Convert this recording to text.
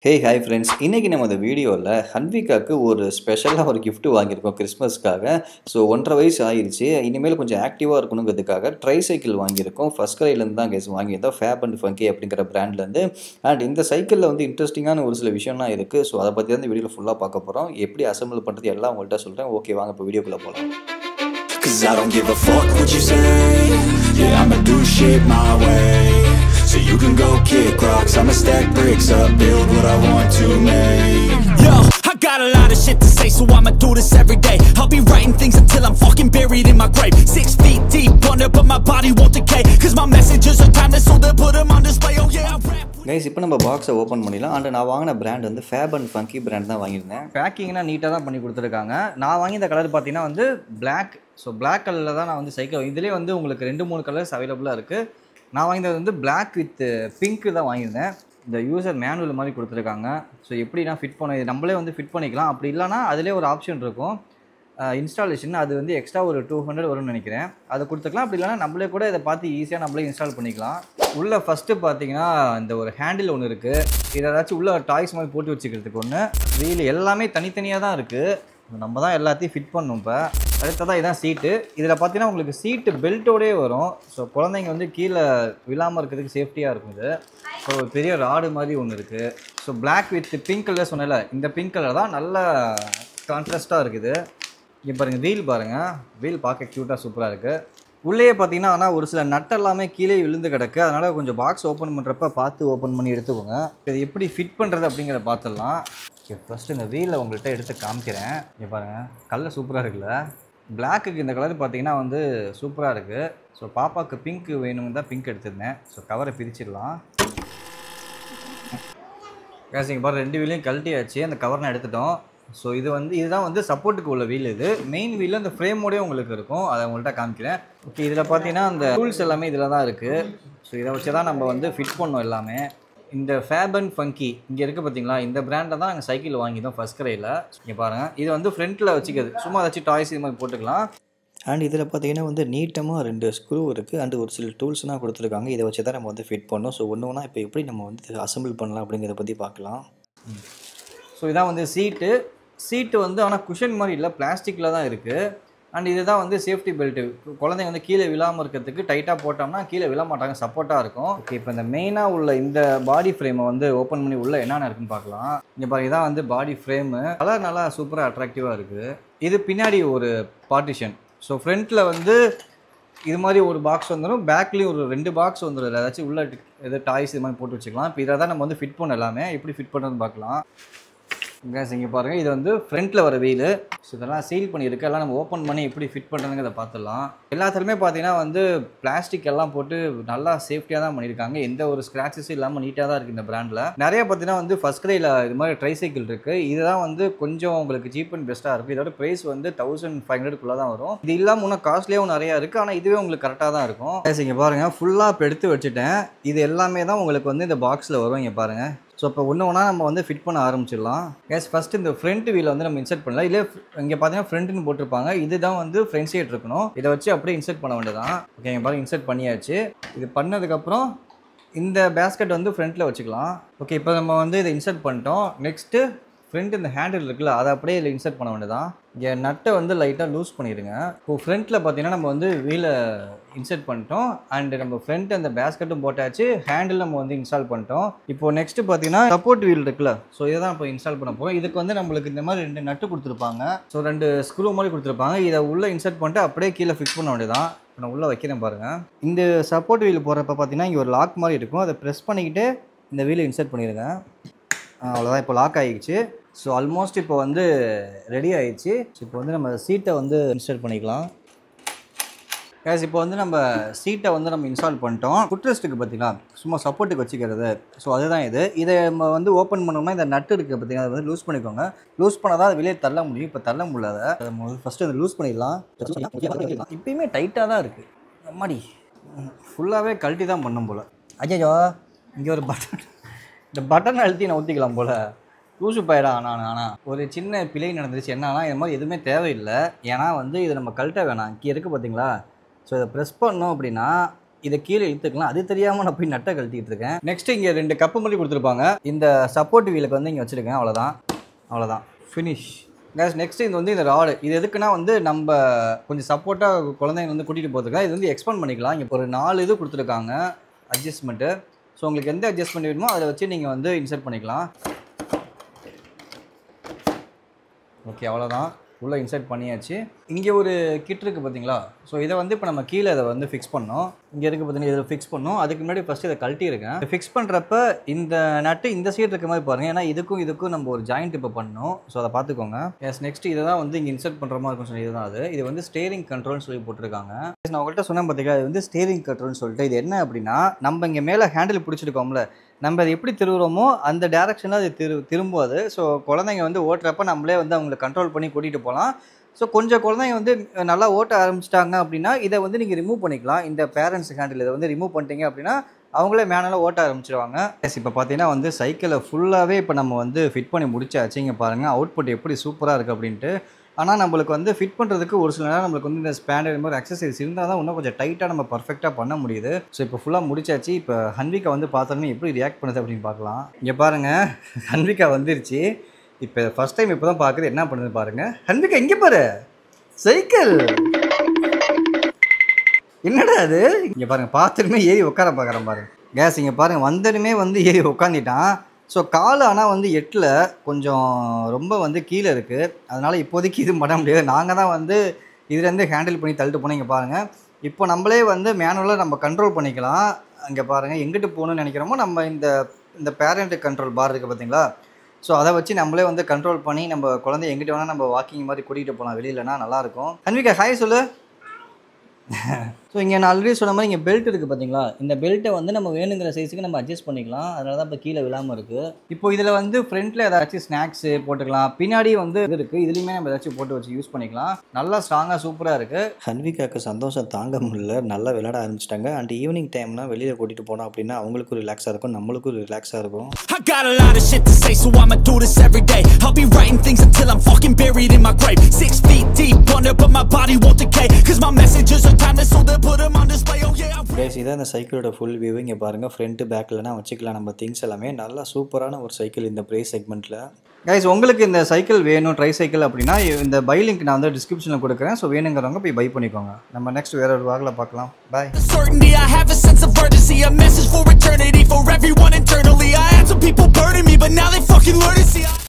Hey hi friends, இன்றைக்கி நம்ம இந்த வீடியோவில் ஹன்விகாவுக்கு ஒரு ஸ்பெஷலாக ஒரு கிஃப்ட் வாங்கியிருக்கோம் கிறிஸ்மஸ்க்காக. ஸோ 1.5 வயசு ஆயிடுச்சு. இனிமேல் கொஞ்சம் ஆக்டிவாக இருக்கணுங்கிறதுக்காக ட்ரை சைக்கிள் வாங்கியிருக்கோம். ஃபர்ஸ்ட் கிரைலேருந்து தான் கேஸ் வாங்கியிருந்தோம், ஃபேப் அண்ட் ஃபங்கி அப்படிங்கிற பிராண்ட்லேருந்து. அண்ட் இந்த சைக்கிளில் வந்து இன்ட்ரெஸ்டிங்கான ஒரு சில விஷயம்லாம் இருக்குது. ஸோ அதை பற்றி தான் இந்த வீடியோவில் ஃபுல்லாக பார்க்க போகிறோம். எப்படி அசம்பிள் பண்ணுறது எல்லாம் உங்கள்கிட்ட சொல்கிறேன். ஓகே, வாங்க இப்போ வீடியோக்குள்ளே போகலாம். Cause I don't give a fuck what you say. Yeah, I'ma do shit my way. So you can go kick rocks, I'ma stack bricks up, build what I want to make. Yo, I got a lot of shit to say, so I'ma do this every day. I'll be writing things until I'm fucking buried in my grave. 6 feet deep under, but my body won't decay. Cause my messages are timeless, so they'll put them on display. Oh yeah, I rap. Guys, இப்போ நம்ம பாக்ஸை open பண்ணிடலாம். And நான் வாங்கின brand வந்து ஃபேப் and funky brand தான் வாங்கியிருந்தேன். பேக்கிங்னா நீட்டாக தான் பண்ணி கொடுத்துருக்காங்க. நான் வாங்கி இந்த கலர் பார்த்தீங்கன்னா வந்து பிளாக். ஸோ பிளாக் கலரில் தான் நான் வந்து சைக்கிள், இதிலே வந்து உங்களுக்கு 2-3 கலர்ஸ் அவைலபிளாக இருக்குது. நான் வாங்கினது வந்து பிளாக் வித் பிங்க்கு தான் வாங்கியிருந்தேன். இந்த யூசர் மேனுவல் மாதிரி கொடுத்துருக்காங்க. ஸோ எப்படி நான் ஃபிட் பண்ண, நம்மளே வந்து ஃபிட் பண்ணிக்கலாம். அப்படி இல்லைனா அதிலே ஒரு ஆப்ஷன் இருக்கும் இன்ஸ்டாலேஷன். அது வந்து எக்ஸ்ட்ரா ஒரு 200 வரும்னு நினைக்கிறேன். அதை கொடுத்துக்கலாம். அப்படி இல்லைனா நம்மளே கூட இதை பார்த்து ஈஸியாக நம்மளே இன்ஸ்டால் பண்ணிக்கலாம். உள்ளே ஃபஸ்ட்டு பார்த்தீங்கன்னா இந்த ஒரு ஹேண்டில் ஒன்று இருக்குது. இதை ஏதாச்சும் உள்ள டாய்ஸ் மாதிரி போட்டு வச்சுக்கிறதுக்கு ஒன்று. வீல் எல்லாமே தனித்தனியாக தான் இருக்குது. நம்ம தான் எல்லாத்தையும் ஃபிட் பண்ணணும். இப்போ அடுத்ததான் இதான் சீட்டு. இதில் பார்த்தீங்கன்னா உங்களுக்கு சீட்டு பெல்ட்டோடே வரும். ஸோ குழந்தைங்க வந்து கீழே விழாமல் இருக்கிறதுக்கு சேஃப்டியாக இருக்கும் இது. ஸோ ஒரு பெரிய ராடு மாதிரி ஒன்று இருக்குது. So black with pink colour சொன்னல, இந்த பிங்க் கலர் தான் நல்ல கான்ட்ராஸ்ட்டாக இருக்குது. இங்கே பாருங்கள், வீல் பாருங்கள், வீல் பார்க்க க்யூட்டாக சூப்பராக இருக்குது. உள்ளே பார்த்தீங்கன்னா ஆனால் ஒரு சில நட் எல்லாமே கீழே விழுந்து கிடக்கு. அதனால் கொஞ்சம் பாக்ஸ் ஓப்பன் பண்ணுறப்ப பார்த்து ஓப்பன் பண்ணி எடுத்துக்கோங்க. இது எப்படி ஃபிட் பண்ணுறது அப்படிங்கிறத பார்த்துடலாம். ஓகே, ஃபஸ்ட்டு இந்த வீலை உங்கள்கிட்ட எடுத்து காமிக்கிறேன். இங்கே பாருங்கள், கலர் சூப்பராக இருக்குல்ல. பிளாக்குக்கு இந்த கலர் பார்த்தீங்கன்னா வந்து சூப்பராக இருக்குது. ஸோ பாப்பாவுக்கு பிங்க் வேணும்னு தான் பிங்க் எடுத்திருந்தேன். ஸோ கவரை பிரிச்சிடலாம். கேஸ் இங்கே பாரு, 2 வீலையும் கழட்டியாச்சு. அந்த கவர் நான் எடுத்துட்டோம். ஸோ இதுதான் வந்து சப்போர்ட்டுக்கு உள்ள வீல். இது மெயின் வீல் அந்த ஃப்ரேமோடய உங்களுக்கு இருக்கும். அதை உங்கள்கிட்ட காமிக்கிறேன். ஓகே, இதில் பார்த்தீங்கன்னா அந்த டூல்ஸ் எல்லாமே இதில் தான் இருக்குது. ஸோ இதை வச்சு தான் நம்ம வந்து ஃபிட் பண்ணோம் எல்லாமே. இந்த ஃபேப் அண்ட் ஃபங்கி இங்கே இருக்குது பார்த்தீங்களா, இந்த பிராண்டில் தான் நாங்கள் சைக்கிள் வாங்கிட்டோம் ஃபர்ஸ்ட் கிரையில். இங்கே பாருங்கள், இது வந்து ஃப்ரண்ட்டில் வச்சுக்கிறது, சும்மா ஏதாச்சும் டாய்ஸ் இது மாதிரி போட்டுக்கலாம். அண்ட் இதில் பார்த்தீங்கன்னா வந்து நீட்டமாக 2 ஸ்க்ரூ இருக்குது. அண்ட் ஒரு சில டூல்ஸ்லாம் கொடுத்துருக்காங்க. இதை வச்சு தான் நம்ம வந்து ஃபிட் பண்ணோம். ஸோ ஒன்று ஒன்றா இப்போ எப்படி நம்ம வந்து அசம்பிள் பண்ணலாம் அப்படிங்கிறத பற்றி பார்க்கலாம். ஸோ இதான் வந்து சீட்டு வந்து ஆனால் குஷன் மாதிரி இல்லை, பிளாஸ்டிக்கில் தான் இருக்குது. அண்ட் இதுதான் வந்து சேஃப்டி பெல்ட்டு. குழந்தைங்க வந்து கீழே விழாமல் இருக்கிறதுக்கு டைட்டாக போட்டோம்னா கீழே விழ மாட்டாங்க, சப்போர்ட்டாக இருக்கும். ஓகே, இப்போ இந்த மெயினாக உள்ள இந்த பாடி ஃப்ரேமை வந்து ஓப்பன் பண்ணி உள்ள என்னென்ன இருக்குன்னு பார்க்கலாம். இங்கே பாருங்க, இதான் வந்து பாடி ஃப்ரேமு. கலர் நல்லா சூப்பராக அட்ராக்டிவாக இருக்குது. இது பின்னாடி ஒரு பார்ட்டிஷன். ஸோ ஃப்ரண்ட்டில் வந்து இது மாதிரி ஒரு பாக்ஸ் வந்துடும், பேக்லேயும் ஒரு 2 பாக்ஸ் வந்துடும். ஏதாச்சும் உள்ள எதாவது டாய்ஸ் இது மாதிரி போட்டு வச்சுக்கலாம். இப்போ இதை தான் நம்ம வந்து ஃபிட் பண்ண எல்லாமே எப்படி ஃபிட் பண்ணுறதுன்னு பார்க்கலாம். கேஸ் இங்கே பாருங்கள், இது வந்து ஃப்ரண்ட்டில் வர வீலு. ஸோ இதெல்லாம் சீல் பண்ணியிருக்கு. எல்லாம் நம்ம ஓப்பன் பண்ணி எப்படி ஃபிட் பண்ணுறதுங்கிறத பார்த்துடலாம். எல்லாத்துலேயுமே பார்த்தீங்கன்னா வந்து பிளாஸ்டிக் எல்லாம் போட்டு நல்லா சேஃப்டியாக தான் பண்ணியிருக்காங்க. எந்த ஒரு ஸ்க்ராச்சஸும் இல்லாமல் நீட்டாக தான் இருக்குது இந்த பிராண்டில். நிறைய பார்த்தீங்கன்னா வந்து ஃபர்ஸ்ட் கிரையில் இது மாதிரி ட்ரை சைக்கிள் இருக்குது. இதுதான் வந்து கொஞ்சம் உங்களுக்கு சீப் அண்ட் பெஸ்ட்டாக இருக்குது. இதோட ப்ரைஸ் வந்து 1500 தான் வரும். இது இல்லாமல் இன்னும் காஸ்ட்லியாகவும் நிறையா இருக்குது. ஆனால் இதுவே உங்களுக்கு கரெக்டாக தான் இருக்கும். கேஸ் இங்கே பாருங்கள், ஃபுல்லாக இப்போ எடுத்து வச்சுட்டேன். இது எல்லாமே தான் உங்களுக்கு வந்து இந்த பாக்ஸில் வரும். இங்கே பாருங்கள். ஸோ இப்போ ஒன்று ஒன்றா நம்ம வந்து ஃபிட் பண்ண ஆரம்பிச்சிடலாம். கேஸ் ஃபஸ்ட்டு இந்த ஃப்ரண்ட் வீலை வந்து நம்ம இன்சர்ட் பண்ணலாம். இல்லை இங்கே பார்த்தீங்கன்னா ஃப்ரண்ட்னு போட்டிருப்பாங்க. இதுதான் வந்து ஃப்ரண்ட் சைட் இருக்கணும். இதை வச்சு அப்படியே இன்சர்ட் பண்ண வேண்டியதான். ஓகே, இங்கே பாருங்கள், இன்சர்ட் பண்ணியாச்சு. இது பண்ணதுக்கப்புறம் இந்த பேஸ்கெட் வந்து ஃப்ரண்ட்டில் வச்சுக்கலாம். ஓகே, இப்போ நம்ம வந்து இதை இன்சர்ட் பண்ணிட்டோம். நெக்ஸ்ட்டு ஃப்ரண்ட் இந்த ஹேண்டில் இருக்குல்ல, அதை அப்படியே இதில் இன்சர்ட் பண்ண வேண்டியதான். இங்கே நட்டை வந்து லைட்டாக லூஸ் பண்ணிடுங்க. இப்போது ஃப்ரண்ட்டில் பார்த்தீங்கன்னா நம்ம வந்து வீலை இன்சர்ட் பண்ணிட்டோம். அண்டு நம்ம ஃப்ரண்ட் அந்த பேஸ்கெட்டும் போட்டாச்சு, ஹேண்டில் நம்ம வந்து இன்ஸ்டால் பண்ணிட்டோம். இப்போது நெக்ஸ்ட்டு பார்த்தீங்கன்னா சப்போர்ட் வீல் இருக்குல்ல, ஸோ இதை தான் இப்போ இன்ஸ்டால் பண்ண போகிறோம். இதுக்கு வந்து நம்மளுக்கு இந்த மாதிரி 2 நட்டு கொடுத்துருப்பாங்க. ஸோ 2 ஸ்க்ரூ மாதிரி கொடுத்துருப்பாங்க. இதை உள்ளே இன்சர்ட் பண்ணிட்டு அப்படியே கீழே ஃபிக்ஸ் பண்ண வேண்டியதான். இப்போ நான் உள்ளே வைக்கிறேன் பாருங்கள். இந்த சப்போர்ட் வீல் போகிறப்ப பார்த்தீங்கன்னா இங்கே ஒரு லாக் மாதிரி இருக்கும். அதை ப்ரெஸ் பண்ணிக்கிட்டு இந்த வீலை இன்சர்ட் பண்ணிடுங்க. அவ்வளோதான், இப்போ லாக் ஆகிடுச்சு. ஸோ ஆல்மோஸ்ட் இப்போ வந்து ரெடி ஆகிடுச்சு. ஸோ இப்போ வந்து நம்ம சீட்டை வந்து இன்ஸ்டால் பண்ணிக்கலாம். கேஸ் இப்போ வந்து நம்ம சீட்டை வந்து நம்ம இன்ஸ்டால் பண்ணிட்டோம். ஃபுட்ரெஸ்ட்டுக்கு பார்த்தீங்கன்னா சும்மா சப்போர்ட்டுக்கு வச்சுக்கிறது. ஸோ அதுதான் இதை நம்ம வந்து ஓப்பன் பண்ணோம்னா இந்த நட்டு இருக்குது பார்த்தீங்கன்னா, அதை வந்து லூஸ் பண்ணிக்கோங்க. லூஸ் பண்ணால் தான் வெளியே தள்ள முடியும். இப்போ தள்ள முடியாத நம்ம ஃபஸ்ட்டு அதை லூஸ் பண்ணிடலாம். இப்பயுமே டைட்டாக தான் இருக்குது. அம்மாடி, ஃபுல்லாகவே கழட்டி தான் பண்ணும் போல். ஐயோ, இங்கே ஒரு பட்டன், இந்த பட்டன் அழுத்தி நான் ஊற்றிக்கலாம் போல். லூசு போயிடா. ஆனால் ஒரு சின்ன பிழை நடந்துருச்சு. என்னன்னா, இது மாதிரி எதுவுமே தேவையில்லை. ஏன்னா வந்து இதை நம்ம கழட்ட வேணாம். இங்கே இருக்குது பார்த்தீங்களா. ஸோ இதை ப்ரெஸ் பண்ணோம் அப்படின்னா இதை கீழே இழுத்துக்கலாம். அது தெரியாமல் நான் போய் நட்டை கழட்டிட்டு இருக்கேன். நெக்ஸ்ட் இங்கே 2 கப்பு மாதிரி கொடுத்துருப்பாங்க. இந்த சப்போர்ட் வீலுக்கு வந்து இங்கே வச்சுருக்கேன். அவ்வளோதான் ஃபினிஷ். நெக்ஸ்ட் இது வந்து இந்த ராடு. இது எதுக்குன்னா வந்து நம்ம கொஞ்சம் சப்போர்ட்டாக குழந்தைங்க வந்து கூட்டிகிட்டு போகிறதுக்காக இது வந்து எக்ஸ்பேண்ட் பண்ணிக்கலாம். இங்கே ஒரு 4 இது கொடுத்துருக்காங்க அட்ஜஸ்ட்மெண்ட்டு. ஸோ உங்களுக்கு எந்த அட்ஜஸ்ட்மெண்ட் வேணுமோ அதை வச்சு நீங்கள் வந்து இன்சர்ட் பண்ணிக்கலாம். ஓகே, அவ்வளோதான். உள்ளே இன்சர்ட் பண்ணியாச்சு. இங்கே ஒரு கிட் இருக்குது பார்த்தீங்களா? ஸோ இதை வந்து இப்போ நம்ம கீழே இதை வந்து ஃபிக்ஸ் பண்ணோம். இங்கே இருக்குது பார்த்தீங்கன்னா, இதில் ஃபிக்ஸ் பண்ணோம். அதுக்கு முன்னாடி ஃபஸ்ட்டு இதை கழட்டியிருக்கேன். ஃபிக்ஸ் பண்ணுறப்ப இந்த நட்டு இந்த சைடு இருக்க மாதிரி பாருங்கள். ஏன்னா இதுக்கும் நம்ம ஒரு ஜாயிண்ட் இப்போ பண்ணணும். ஸோ அதை பார்த்துக்கோங்க. நெக்ஸ்ட் இதை தான் வந்து இங்கே இன்சர்ட் பண்ணுற மாதிரி இருக்கும் சொல்லி இதுதான் அது. இது வந்து ஸ்டேரிங் கண்ட்ரோல்னு சொல்லி போட்டிருக்காங்க. நான் உங்கள்கிட்ட சொன்னேன் பார்த்தீங்களா, இது வந்து ஸ்டேரிங் கண்ட்ரோல்னு சொல்லிட்டு. இது என்ன அப்படின்னா, நம்ம இங்கே மேலே ஹேண்டில் பிடிச்சிருக்கோம்ல, நம்ம அதை எப்படி திருவுறோமோ அந்த டேரெக்ஷனில் அது திரும்பாது. ஸோ குழந்தைங்க வந்து ஓட்டுறப்ப நம்மளே வந்து அவங்களை கண்ட்ரோல் பண்ணி கூட்டிகிட்டு போகலாம். ஸோ கொஞ்சம் குழந்தைங்க வந்து நல்லா ஓட்ட ஆரம்பிச்சிட்டாங்க அப்படின்னா இதை வந்து நீங்கள் ரிமூவ் பண்ணிக்கலாம். இந்த பேரண்ட்ஸ் ஹேண்டில் இதை வந்து ரிமூவ் பண்ணிட்டீங்க அப்படின்னா அவங்களே மேனலாக ஓட்ட ஆரம்பிச்சிடுவாங்க. இப்போ பார்த்தீங்கன்னா வந்து சைக்கிளை ஃபுல்லாகவே இப்போ நம்ம வந்து ஃபிட் பண்ணி முடிச்சாச்சு. இங்கே பாருங்கள் அவுட்புட் எப்படி சூப்பராக இருக்குது அப்படின்ட்டு. ஆனால் நம்மளுக்கு வந்து ஃபிட் பண்ணுறதுக்கு ஒரு சில நேரம் நம்மளுக்கு வந்து இந்த ஸ்பேண்டர் மாதிரி அக்சசரிஸ் இருந்தால் தான் இன்னும் கொஞ்சம் டைட்டாக நம்ம பர்ஃபெக்டாக பண்ண முடியுது. ஸோ இப்போ ஃபுல்லாக முடிச்சாச்சு. இப்போ ஹன்விகா வந்து பார்த்தோன்னே எப்படி ரியாக்ட் பண்ணுது அப்படின்னு பார்க்கலாம். இங்கே பாருங்கள், ஹன்விகா வந்துருச்சு. இப்போ ஃபஸ்ட் டைம் இப்போ தான் பார்க்குறது, என்ன பண்ணுது பாருங்கள். ஹன்விகா இங்கே பாரு, சைக்கிள் என்னடா அது. இங்கே பாருங்கள், பார்த்துட்டுமே ஏறி உட்கார பார்க்குறேன் பாருங்கள். கேஸ் இங்கே பாருங்கள், வந்ததுமே வந்து ஏறி உட்காந்துட்டான். ஸோ கால் ஆனால் வந்து 8ல் கொஞ்சம் ரொம்ப வந்து கீழே இருக்குது. அதனால் இப்போதைக்கு இது பண்ண முடியாது. நாங்கள் தான் வந்து இதுலேருந்து ஹேண்டில் பண்ணி தள்ளிட்டு போனோம். இங்கே பாருங்கள், இப்போ நம்மளே வந்து மேனுவலாக நம்ம கண்ட்ரோல் பண்ணிக்கலாம். அங்கே பாருங்கள், எங்கிட்டு போகணுன்னு நினைக்கிறோமோ நம்ம இந்த பேரண்ட் கண்ட்ரோல் பார் இருக்குது பார்த்தீங்களா? ஸோ அதை வச்சு நம்மளே வந்து கண்ட்ரோல் பண்ணி நம்ம குழந்தைய எங்கிட்ட வேணால் நம்ம வாக்கிங் மாதிரி கூட்டிகிட்டு போகலாம். வெளியிலனா நல்லாயிருக்கும். ஹன்விகா ஹாய் சொல்லு. ஸோ இங்கே நான் ஆல்ரெடி சொன்ன மாதிரி இங்கே பெல்ட் இருக்குது பார்த்தீங்களா? இந்த பெல்ட்டை வந்து நம்ம வேணுங்கிற சைஸுக்கு நம்ம அட்ஜஸ்ட் பண்ணிக்கலாம். அதனால தான் இப்போ கீழே விழாமல் இருக்குது. இப்போ இதில் வந்து ஃப்ரண்ட்டில் ஏதாச்சும் ஸ்நாக்ஸு போட்டுக்கலாம். பின்னாடி வந்து இது இருக்குது, இதுலேயுமே நம்ம ஏதாச்சும் போட்டு வச்சு யூஸ் பண்ணிக்கலாம். நல்லா ஸ்ட்ராங்காக சூப்பராக இருக்குது. ஹன்விகாவுக்கு சந்தோஷம் தாங்க முடியல. நல்லா விளையாட ஆரம்பிச்சிட்டாங்க. அண்ட் ஈவினிங் டைம்னா வெளியில் கூட்டிகிட்டு போனோம் அப்படின்னா அவங்களுக்கும் ரிலாக்ஸாக இருக்கும், நம்மளுக்கும் ரிலாக்ஸாக இருக்கும். I got a lot of shit to say, so I'ma do this every day. I'll be writing things until I'm fucking buried in my grave. 6 feet deep under, but my body won't decay. Cause my messages are timeless, so they'll put them on display. Oh yeah. Guys, இதான் இந்த சைக்கிளோட full view. இங்கே பாருங்கள், front பேக்கில்னா வச்சுக்கலாம் நம்ம things எல்லாமே. நல்லா சூப்பரான ஒரு சைக்கிள் இந்த ப்ரைஸ் செக்மெண்ட்டில். கைஸ், உங்களுக்கு இந்த சைக்கிள் வேணும், ட்ரை சைக்கிள் அப்படின்னா இந்த பை லிங்க் நான் வந்து டிஸ்கிரிப்ஷனில் கொடுக்குறேன். ஸோ வேணுங்கிறவங்க போய் பை பண்ணிக்கோங்க. நம்ம நெக்ஸ்ட் வேற ஒரு வாக்கில் பார்க்கலாம். பாய். Certainty, I have a sense of urgency, a message for eternity, for everyone internally. I had some people burning me, but now they fucking learn to see.